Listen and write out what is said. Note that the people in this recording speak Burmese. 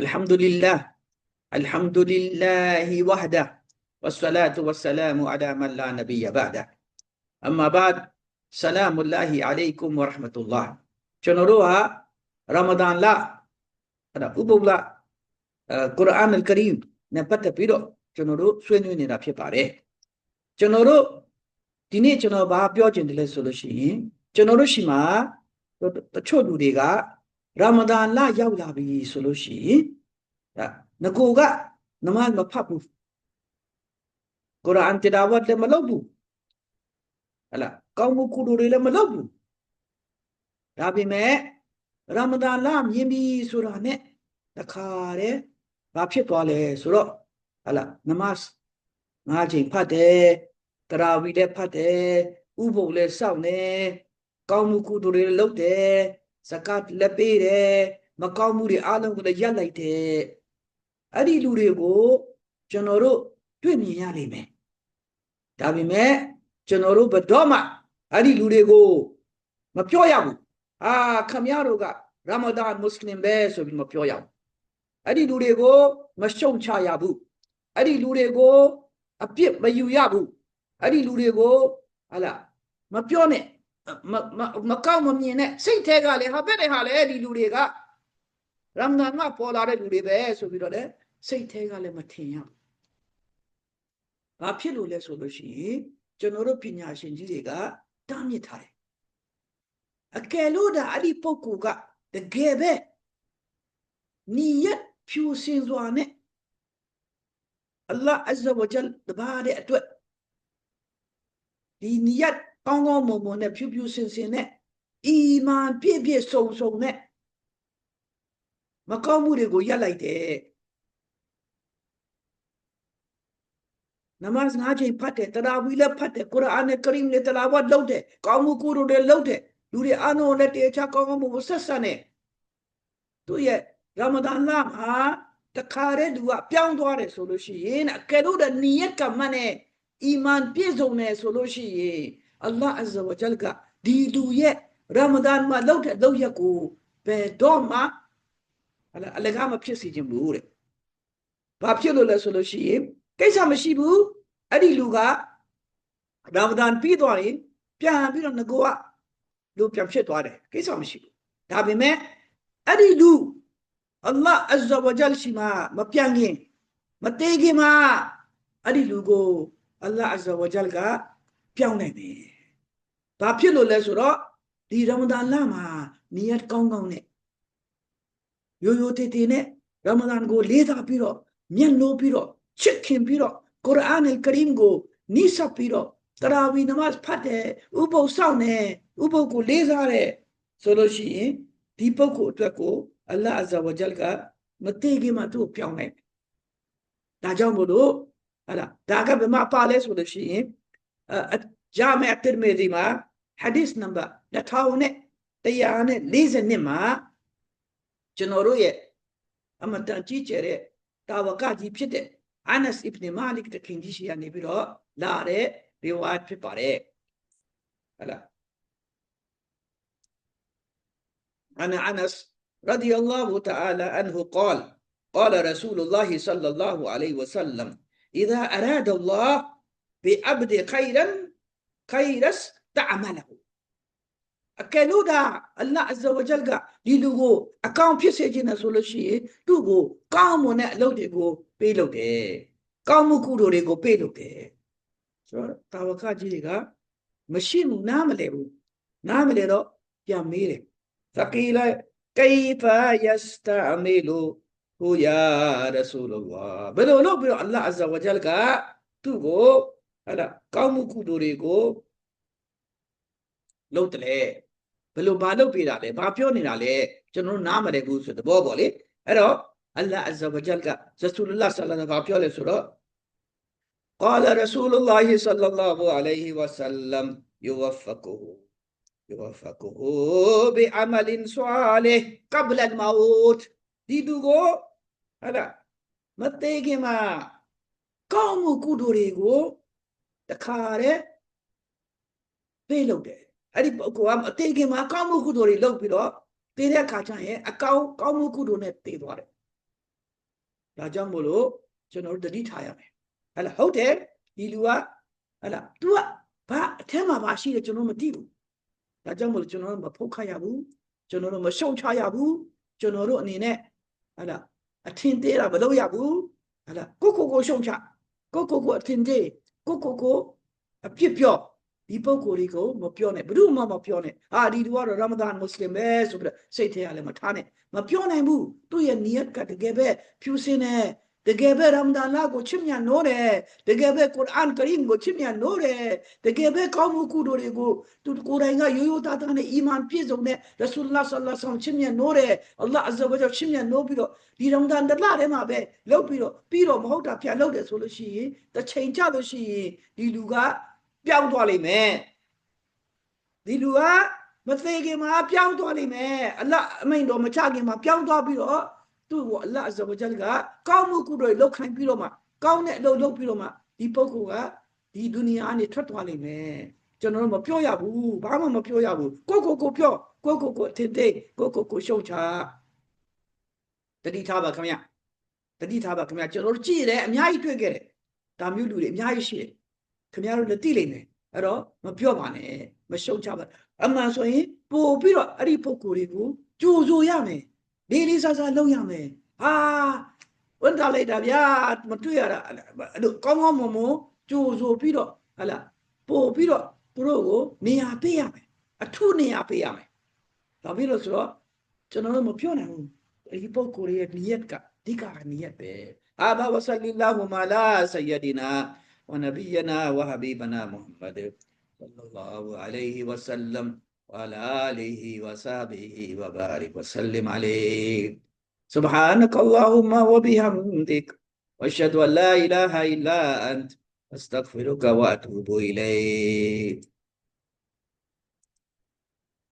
الحمد لله الحمد لله وحده والصلاة والسلام على من لا نبي بعده أما بعد سلام الله عليكم ورحمة الله ကျွန်တော်တို့ဟာရမဒန်လအဲ့ဒါဥပုသ်လကုရ်အာန်အလ်ကရီမ်နဲ့ပတ်သက်ပြီးတော့ကျွန်တော်တို့ဆွေးနွေးနေတာဖြစ်ပါတယ်ကျွန်တော်တို့ဒီနေ့ကျွန်တော်ဘာပြောချင်တယ်လဲဆိုလို့ရှိရင်ကျွန်တော်တို့ရှိမှာတချို့လူတွေကရမဒန်လရောက်လာပြီဆိုလို့ရှိရင်ငကိုကနမတ်မဖတ်ဘူးကုရ်အာန်တလာဝတ်လည်းမလုပ်ဘူးဟလာကောင်းမှုကုသိုလ်တွေလည်းမလုပ်ဘူးဒါပေမဲ့ရမဒန်လမြင်ပြီဆိုတာနဲ့တခါတည်းဘာဖြစ်သွားလဲဆိုတော့ဟလာနမတ်5 ချိန်ဖတ်တယ်တရာဝီလည်းဖတ်တယ်ဥပုသ်လည်းစောင့်တယ်ကောင်းမှုကုသိုလ်တွေလည်းလုပ်တယ်ဇကတ်လည်းပေးတယ်မကောင်းမှုတွေအလုံးကိုလည်းရပ်လိုက်တယ်အဲ့ဒီလူတွေကိုကျွန်တော်တို့တွေ့မြင်ရလိမ့်မယ်ဒါပေမဲ့ကျွန်တော်တို့ဘယ်တော့မှအဲ့ဒီလူတွေကိုမပြောရဘူးခမရတို့ကရမဒန်မွတ်စလင်ပဲဆိုပြီးမပြောရဘူးအဲ့ဒီလူတွေကိုမရှုံချရဘူးအဲ့ဒီလူတွေကိုအပြစ်မယူရဘူးအဲ့ဒီလူတွေကိုဟာလားမပြောနဲ့မကောက်မမြင်နဲ့စိတ်ထဲကလည်းဟာပဲတဲ့ဟာလေဒီလူတွေကရမဒန်မှာပေါ်လာတဲ့လူတွေပဲဆိုပြီးတော့လေစိတ်ထဲကလည်းမထင်ရဘူးဘာဖြစ်လို့လဲဆိုလို့ရှိရင်ကျွန်တော်တို့ပညာရှင်ကြီးတွေကတားမြစ်ထားတယ်အကယ်လို့ဒါအဲ့ဒီပုဂ္ဂိုလ်ကတကယ်ပဲနီယတ်ဖြူစင်စွာနဲ့အလ္လာဟ်အဇ္ဇဝဂျလ်တပါးတဲ့အတွက်ဒီနီယတ်ကောင်းကောင်းမွန်မွန်နဲ့ဖြူဖြူစင်စင်နဲ့အီမန်ပြည့်ပြည့်စုံစုံနဲ့မကောင်းမှုတွေကိုရပ်လိုက်တယ်နမတ်5 ချိန်ဖတ်တယ်တရာဝီလည်းဖတ်တယ်ကုရ်အာန်ကရီမ်နဲ့တလာဝတ်လုပ်တယ်ကောင်းမှုကုသိုလ်တွေလုပ်တယ်လူတွေအားလုံးလည်းတေချာကောင်းကောင်းမှုဆက်ဆက်နဲ့သူရဲ့ရမဒန်လမှာတခါတည်းသူကပြောင်းသွားတယ်ဆိုလို့ရှိရင်အကယ်လို့နီယတ်ကမှနဲ့အီမန်ပြည့်စုံတယ်ဆိုလို့ရှိရင်အလ္လာဟ်အဇ္ဇဝဂျလ်ကဒီလူရဲ့ရမဒန်မှာလုပ်တဲ့လုပ်ရက်ကိုဘယ်တော့မှအလကားမဖြစ်စေချင်ဘူးတဲ့ဘာဖြစ်လို့လဲဆိုလို့ရှိရင်ကိစ္စမရှိဘူးအဲ့ဒီလူကရမဒန်ပြီးသွားရင်ပြန်ပြီးတော့ငကိုကလူပြန်ဖြစ်သွားတယ်ကိစ္စမရှိဘူးဒါပေမဲ့အဲ့ဒီလူအလ္လာဟ်အဇ္ဇဝဂျလ်ရှိမှမပြန်ခင်မသေးခင်မှာအဲ့ဒီလူကိုအလ္လာဟ်အဇ္ဇဝဂျလ်ကပြောင်းနိုင်တယ်ဘာဖြစ်လို့လဲဆိုတော့ဒီရမဒန်လမှာနီယတ်ကောင်းကောင်းနဲ့ရိုးရိုးတေးတေးနဲ့ရမဒန်ကိုလေးစားပြီးတော့မျက်လို့ပြီးတော့ချစ်ခင်ပြီးတော့ကုရ်အာန်အလ်ကရီမ်ကိုနိစ္စပြီးတော့တရာဝီနမတ်ဖတ်တယ်ဥပုသ်ဆောင်တယ်ဥပုသ်ကိုလေးစားတယ်ဆိုလို့ရှိရင်ဒီပုဂ္ဂိုလ်အတွက်ကိုအလ္လာဟ်အဇ္ဇဝဂျလ်ကမသေးခင်မှာသူ့ကိုပြောင်းနိုင်တယ်ဒါကြောင့်မို့လို့ဟာလားဒါကဘယ်မှာပါလဲဆိုလို့ရှိရင်ဂျာမီအတ်တီရမီဇီမှာဟာဒီသ်နံပါတ်2142မှာကျွန်တော်တို့ရဲ့အမတန်ကြီးကျယ်တဲ့တာဝကကြီးဖြစ်တဲ့အနတ်အစ်ဘ်မာလစ်တခင်ကြီးရှိရနေပြီးတော့လာတဲ့ရီဝါယတ်ဖြစ်ပါတယ်ဟလာأنس رضي الله تعالى عنه قال قال رسول الله صلى الله عليه وسلم إذا أراد الله بعبد خيرا استعمله أكلوا دا الله عز وجل ليلو أكام في سجن سولشي توغو كامو نألو ديغو بيلو دي كامو كودو ديغو بيلو دي تاوكا جيغا مشين ناملي رو يا ميري فقيل كيف يستعمله يا رسول الله بلو الله عز وجل توغو هذا كامو كودو ديغو لو تليဘယ်လိုဘာလုပ်ပေးတာလဲဘာပြောနေတာလဲကျွန်တော်နားမလည်ဘူးဆိုတဲ့ဘောပေါ့လေအဲ့တော့အလ္လာဟ်အဇ္ဇဝဂျလ်ကရဆူလ္လာဟ်ဆလ္လာလ္လာဟ်ပြောလဲဆိုတော့ قال رسول الله صلى الله عليه وسلم يوفقه بعمل صالح قبل الموت ဒီသူကိုဟာလားမသေးခင်မှာကောင်းမှုကုသိုလ်တွေကိုတခါတည်းပေးလုပ်တယ်အဲ့ဒီပုဂ္ဂိုလ်ကအသေးခင်မှာကောင်းမှုကုသိုလ်တွေလုပ်ပြီးတော့တည်တဲ့အခါကျရင်အကောင်းမှုကုသိုလ်နဲ့တည်သွားတယ် ဒါကြောင့်မို့လို့ကျွန်တော်တို့တတိထားရမယ်ဟဲ့လားဟုတ်တယ်ဒီလူကဟဲ့လား तू ကဘာအထက်မှာဘာရှိတယ်ကျွန်တော်မသိဘူးဒါကြောင့်မို့လို့ကျွန်တော်တို့မဖုတ်ခတ်ရဘူးကျွန်တော်တို့မရှုံချရဘူးကျွန်တော်တို့အနေနဲ့ဟဲ့လားအထင်သေးတာမလုပ်ရဘူးဟဲ့လားကိုရှုံချကိုအထင်သေးကိုအပြစ်ပြောဒီပုဂ္ဂိုလ်တွေကိုမပြောနဲ့ဘယ်သူမှမပြောနဲ့ဒီလူကတော့ရမဒန်မွတ်စလင်ပဲဆိုပြီးတော့စိတ်ထဲကလည်းမထားနဲ့မပြောနိုင်ဘူးသူ့ရဲ့နီယတ်ကတကယ်ပဲဖြူစင်တယ်တကယ်ပဲရမဒန်လာကိုချစ်မြတ်နိုးတယ်တကယ်ပဲကုရ်အာန်ကရီမ်ကိုချစ်မြတ်နိုးတယ်တကယ်ပဲကောင်းမှုကုသိုလ်တွေကိုသူကိုယ်တိုင်ကရိုးရိုးသားသားနဲ့အီမန်ပြည့်စုံတဲ့ရဆူလ္လာဆလ္လာလ္လာဟ်ချစ်မြတ်နိုးတယ်အလ္လာဟ်အဇ္ဇဝါဂျယ်ချစ်မြတ်နိုးပြီးတော့ဒီရမဒန်တလထဲမှာပဲလုပ်ပြီးတော့မဟုတ်တာပြန်လုပ်တယ်ဆိုလို့ရှိရင်တစ်ချိန်ကြလို့ရှိရင်ဒီလူကပြောင်းသွားလိမ့်မယ်ဒီလူကမသေးခင်မှာပြောင်းသွားလိမ့်မယ်အလ္လာဟ်အမိန့်တော်မချခင်မှာပြောင်းသွားပြီးတော့သူ့ကိုအလ္လာဟ်အဇ္ဇဝါဂျယ်ကကောင်းမှုကုသိုလ်လုပ်ခိုင်းပြီးတော့မှကောင်းတဲ့အလုပ်လုပ်ပြီးတော့မှဒီပုဂ္ဂိုလ်ကဒီဒုနီယာကနေထွက်သွားလိမ့်မယ်ကျွန်တော်တို့မပြောရဘူးဘာမှမပြောရဘူးကိုပြောကိုအထင်သေးကိုရှုံချတတိထားပါခင်ဗျကျွန်တော်တို့ကြည့်တယ်အများကြီးတွေ့ခဲ့တယ်ဒါမျိုးလူတွေအများကြီးရှိတယ်ခင်ဗျားတို့လည်းသိလိမ့်မယ်အဲ့တော့မပြောပါနဲ့မရှုံချပါအမှန်ဆိုရင်ပို့ပြီးတော့အဲ့ဒီပုဂ္ဂိုလ်တွေကိုကြိုဆိုရမယ်လေးစားလုပ်ရမယ်ဝန်တာလိုက်တာဗျာမတွေ့ရတာအဲ့လိုကောင်းမွန်ကြိုဆိုပြီးတော့ဟလာပို့ပြီးတော့သူတို့ကိုနေရာပေးရမယ်အထုနေရာပေးရမယ်ဒါပြီးလို့ဆိုတော့ကျွန်တော်တို့မပြောနိုင်ဘူးဒီပုဂ္ဂိုလ်ရဲ့နီယတ်ကဒီကနီယတ်ပဲဘာဝဆလီလာဟူမာလာဆယဒီနာဝနဘီယနာဝဟဘီဘနာမုဟမ္မဒ်ဆလ္လာလဟူအလိုင်ဟီဝဆလမ်ဝအလာအာလီဟီဝဆာဘီဟီဝဘာရိကဝဆလမ်အလိုင်سبحانك اللهم وبحمدك واشهد ان لا اله الا انت استغفرك واتوب اليك